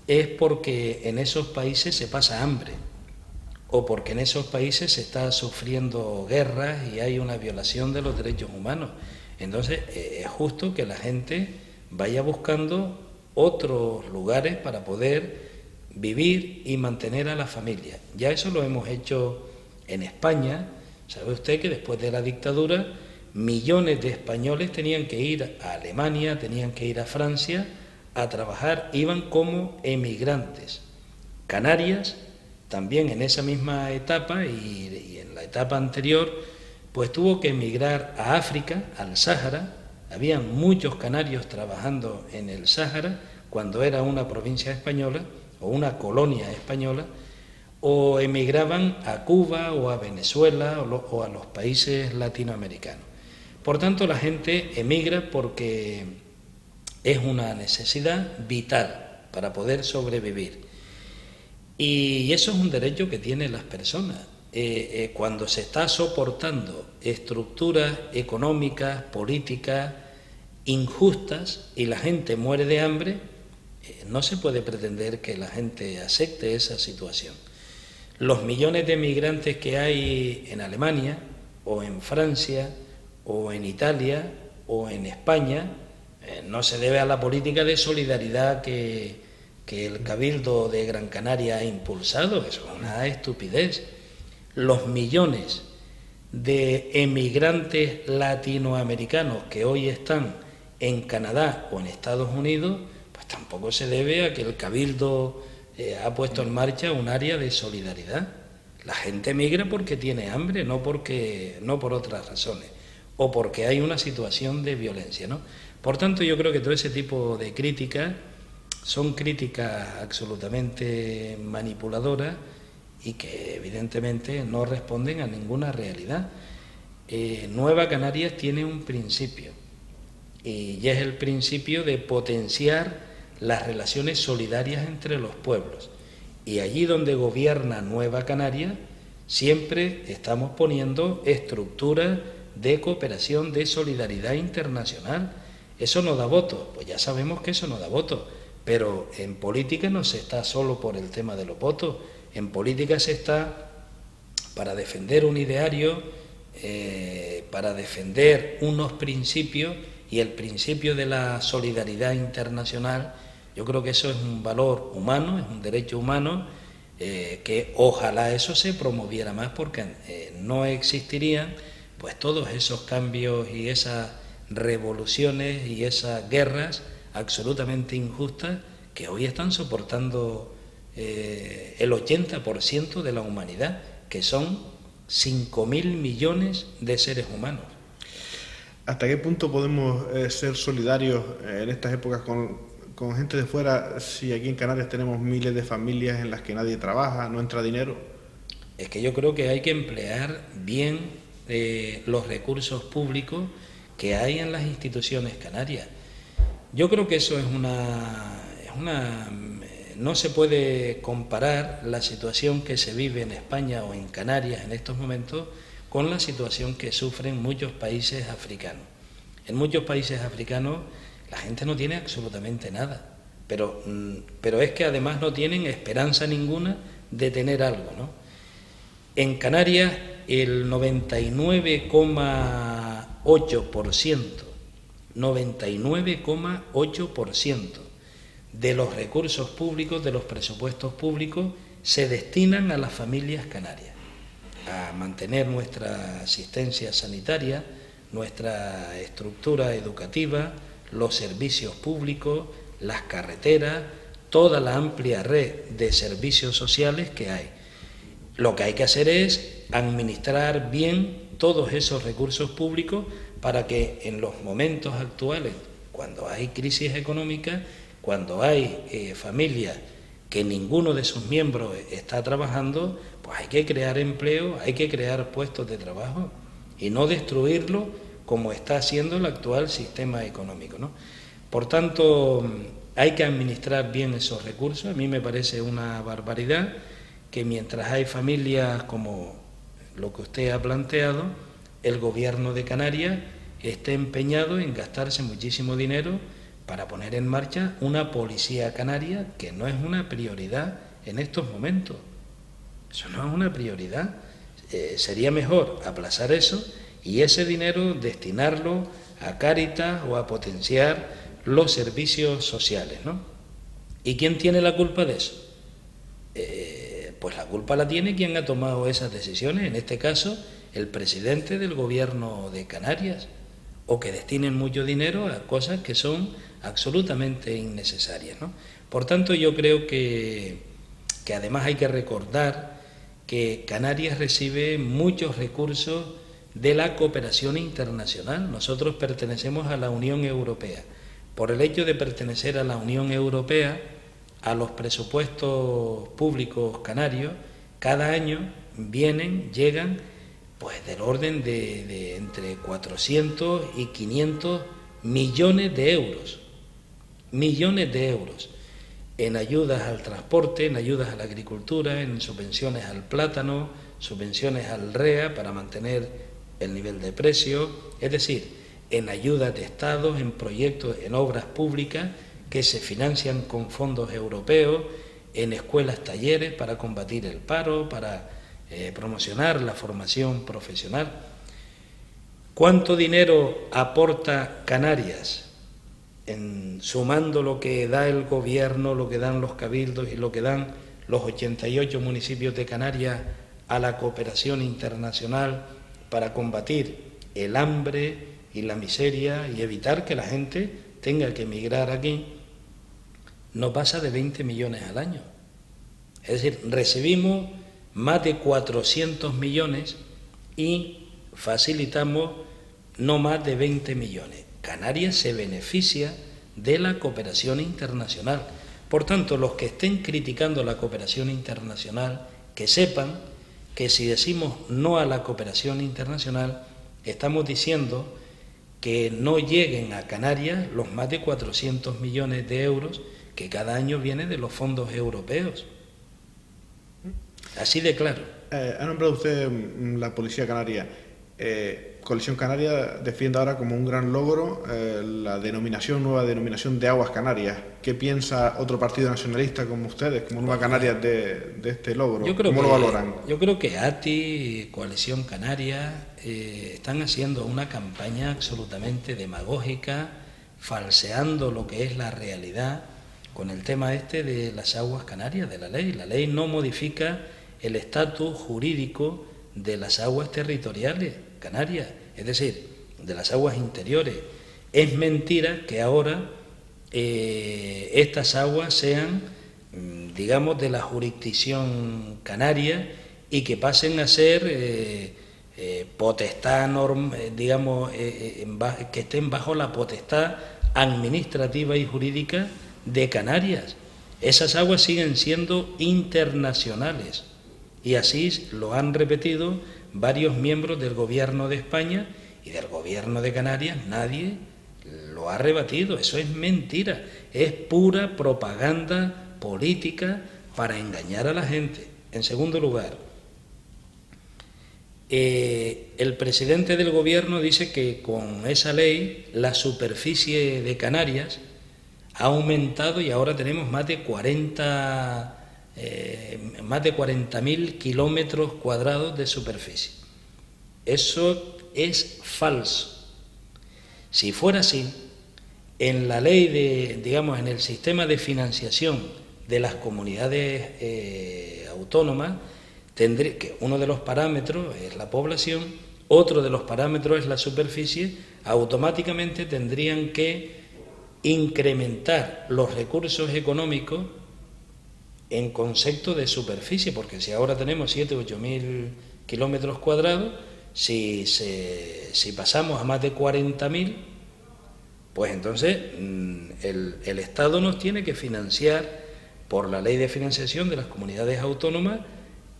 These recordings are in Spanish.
es porque en esos países se pasa hambre o porque en esos países se está sufriendo guerras y hay una violación de los derechos humanos. Entonces es justo que la gente vaya buscando otros lugares para poder vivir y mantener a la familia. Ya eso lo hemos hecho en España. Sabe usted que después de la dictadura millones de españoles tenían que ir a Alemania, tenían que ir a Francia a trabajar, iban como emigrantes. Canarias también en esa misma etapa y en la etapa anterior, pues tuvo que emigrar a África, al Sáhara. Habían muchos canarios trabajando en el Sáhara cuando era una provincia española o una colonia española, o emigraban a Cuba o a Venezuela o a los países latinoamericanos. Por tanto, la gente emigra porque es una necesidad vital para poder sobrevivir. Y eso es un derecho que tienen las personas. Cuando se está soportando estructuras económicas, políticas injustas y la gente muere de hambre, no se puede pretender que la gente acepte esa situación. Los millones de migrantes que hay en Alemania o en Francia o en Italia o en España no se debe a la política de solidaridad que el Cabildo de Gran Canaria ha impulsado. Eso es una estupidez. Los millones de emigrantes latinoamericanos que hoy están en Canadá o en Estados Unidos, pues tampoco se debe a que el Cabildo ha puesto en marcha un área de solidaridad. La gente migra porque tiene hambre, no por otras razones, o porque hay una situación de violencia, ¿no? Por tanto, yo creo que todo ese tipo de críticas son críticas absolutamente manipuladoras y que evidentemente no responden a ninguna realidad. Nueva Canarias tiene un principio y es el principio de potenciar las relaciones solidarias entre los pueblos. Y allí donde gobierna Nueva Canarias siempre estamos poniendo estructuras de cooperación, de solidaridad internacional. ¿Eso no da votos? Pues ya sabemos que eso no da votos, pero en política no se está solo por el tema de los votos, en política se está para defender un ideario, para defender unos principios, y el principio de la solidaridad internacional, yo creo que eso es un valor humano, es un derecho humano, que ojalá eso se promoviera más, porque no existirían pues todos esos cambios y esas revoluciones y esas guerras absolutamente injustas que hoy están soportando el 80% de la humanidad, que son 5.000 millones de seres humanos. ¿Hasta qué punto podemos ser solidarios en estas épocas con gente de fuera si aquí en Canarias tenemos miles de familias en las que nadie trabaja, no entra dinero? Es que yo creo que hay que emplear bien los recursos públicos que hay en las instituciones canarias. Yo creo que eso es no se puede comparar la situación que se vive en España o en Canarias en estos momentos con la situación que sufren muchos países africanos. En muchos países africanos la gente no tiene absolutamente nada, pero es que además no tienen esperanza ninguna de tener algo, ¿no? En Canarias el 99,8% de los recursos públicos, de los presupuestos públicos, se destinan a las familias canarias, a mantener nuestra asistencia sanitaria, nuestra estructura educativa, los servicios públicos, las carreteras, toda la amplia red de servicios sociales que hay. Lo que hay que hacer es administrar bien todos esos recursos públicos para que en los momentos actuales, cuando hay crisis económica, cuando hay familias que ninguno de sus miembros está trabajando, pues hay que crear empleo, hay que crear puestos de trabajo y no destruirlo como está haciendo el actual sistema económico, ¿no? Por tanto, hay que administrar bien esos recursos. A mí me parece una barbaridad que mientras hay familias como lo que usted ha planteado, el gobierno de Canarias esté empeñado en gastarse muchísimo dinero para poner en marcha una policía canaria, que no es una prioridad en estos momentos. Eso no es una prioridad. Sería mejor aplazar eso y ese dinero destinarlo a Cáritas o a potenciar los servicios sociales, ¿no? ¿Y quién tiene la culpa de eso? Pues la culpa la tiene quien ha tomado esas decisiones, en este caso el presidente del gobierno de Canarias, o que destinen mucho dinero a cosas que son absolutamente innecesarias, ¿no? Por tanto, yo creo que además hay que recordar que Canarias recibe muchos recursos de la cooperación internacional. Nosotros pertenecemos a la Unión Europea. Por el hecho de pertenecer a la Unión Europea, a los presupuestos públicos canarios, cada año llegan pues del orden de entre 400 y 500 millones de euros. Millones de euros en ayudas al transporte, en ayudas a la agricultura, en subvenciones al plátano, subvenciones al REA para mantener el nivel de precio, es decir, en ayudas de Estado, en proyectos, en obras públicas que se financian con fondos europeos, en escuelas, talleres para combatir el paro, para promocionar la formación profesional. ¿Cuánto dinero aporta Canarias? Sumando lo que da el gobierno, lo que dan los cabildos y lo que dan los 88 municipios de Canarias a la cooperación internacional para combatir el hambre y la miseria y evitar que la gente tenga que emigrar aquí, no pasa de 20 millones al año. Es decir, recibimos más de 400 millones y facilitamos no más de 20 millones. Canarias se beneficia de la cooperación internacional. Por tanto, los que estén criticando la cooperación internacional, que sepan que si decimos no a la cooperación internacional, estamos diciendo que no lleguen a Canarias los más de 400 millones de euros que cada año vienen de los fondos europeos. Así de claro. Ha nombrado usted la Policía Canaria. Coalición Canaria defiende ahora como un gran logro la nueva denominación de Aguas Canarias. ¿Qué piensa otro partido nacionalista como ustedes, como Nueva Canarias, de este logro? ¿Cómo lo valoran? Yo creo que ATI, Coalición Canaria, están haciendo una campaña absolutamente demagógica, falseando lo que es la realidad con el tema de las aguas canarias, de la ley. La ley no modifica el estatus jurídico de las aguas territoriales canarias, es decir, de las aguas interiores. Es mentira que ahora estas aguas sean, digamos, de la jurisdicción canaria y que pasen a ser potestad, digamos, que estén bajo la potestad administrativa y jurídica de Canarias. Esas aguas siguen siendo internacionales y así lo han repetido varios miembros del gobierno de España y del gobierno de Canarias. Nadie lo ha rebatido. Eso es mentira, es pura propaganda política para engañar a la gente. En segundo lugar, el presidente del gobierno dice que con esa ley la superficie de Canarias ha aumentado y ahora tenemos más de 40.000 kilómetros cuadrados de superficie. Eso es falso. Si fuera así, en la ley digamos, en el sistema de financiación de las comunidades autónomas, tendría que uno de los parámetros es la población, otro de los parámetros es la superficie, automáticamente tendrían que incrementar los recursos económicos en concepto de superficie, porque si ahora tenemos 7 o 8.000 kilómetros cuadrados, si pasamos a más de 40.000, pues entonces el Estado nos tiene que financiar por la ley de financiación de las comunidades autónomas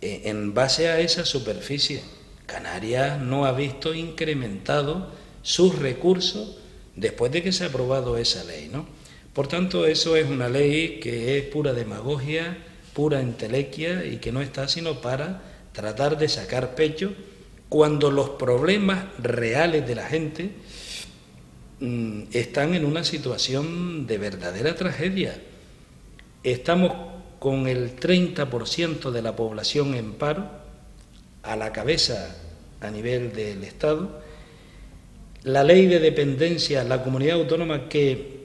en base a esa superficie. Canarias no ha visto incrementado sus recursos después de que se ha aprobado esa ley, ¿no? Por tanto, eso es una ley que es pura demagogia, pura entelequia y que no está sino para tratar de sacar pecho cuando los problemas reales de la gente están en una situación de verdadera tragedia. Estamos con el 30% de la población en paro, a la cabeza a nivel del Estado. La ley de dependencia, la comunidad autónoma que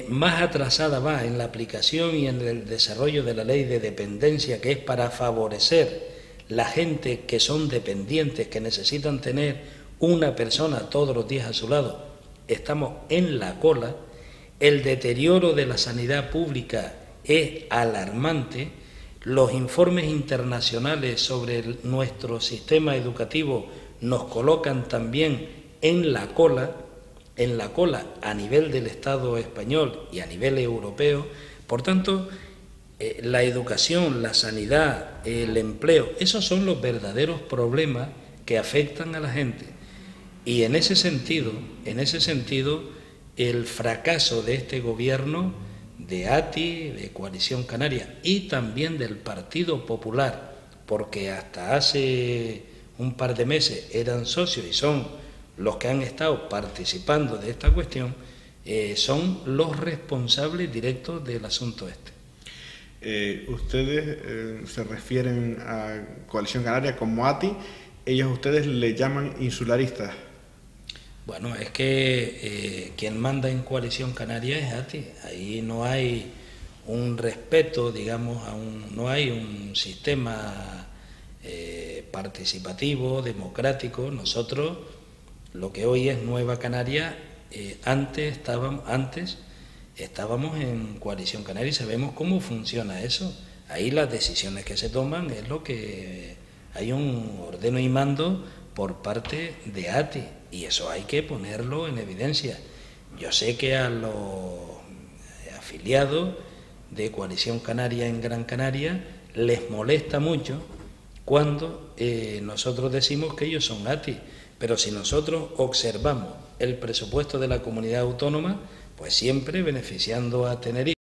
más atrasada va en la aplicación y en el desarrollo de la ley de dependencia, que es para favorecer la gente que son dependientes, que necesitan tener una persona todos los días a su lado, estamos en la cola. El deterioro de la sanidad pública es alarmante. Los informes internacionales sobre nuestro sistema educativo nos colocan también en la cola a nivel del Estado español y a nivel europeo. Por tanto, la educación, la sanidad, el empleo, esos son los verdaderos problemas que afectan a la gente. Y en ese sentido, el fracaso de este gobierno, de ATI, de Coalición Canaria y también del Partido Popular, porque hasta hace un par de meses eran socios y son los que han estado participando de esta cuestión, son los responsables directos del asunto este. Ustedes se refieren a Coalición Canaria como ATI, ellos ustedes le llaman insularistas. Bueno, es que quien manda en Coalición Canaria es ATI. Ahí no hay un respeto, digamos, no hay un sistema participativo, democrático. Nosotros, lo que hoy es Nueva Canaria, antes estábamos en Coalición Canaria y sabemos cómo funciona eso. Ahí las decisiones que se toman es lo que hay un ordeno y mando por parte de ATI, y eso hay que ponerlo en evidencia. Yo sé que a los afiliados de Coalición Canaria en Gran Canaria les molesta mucho cuando nosotros decimos que ellos son ATI, pero si nosotros observamos el presupuesto de la comunidad autónoma, pues siempre beneficiando a Tenerife.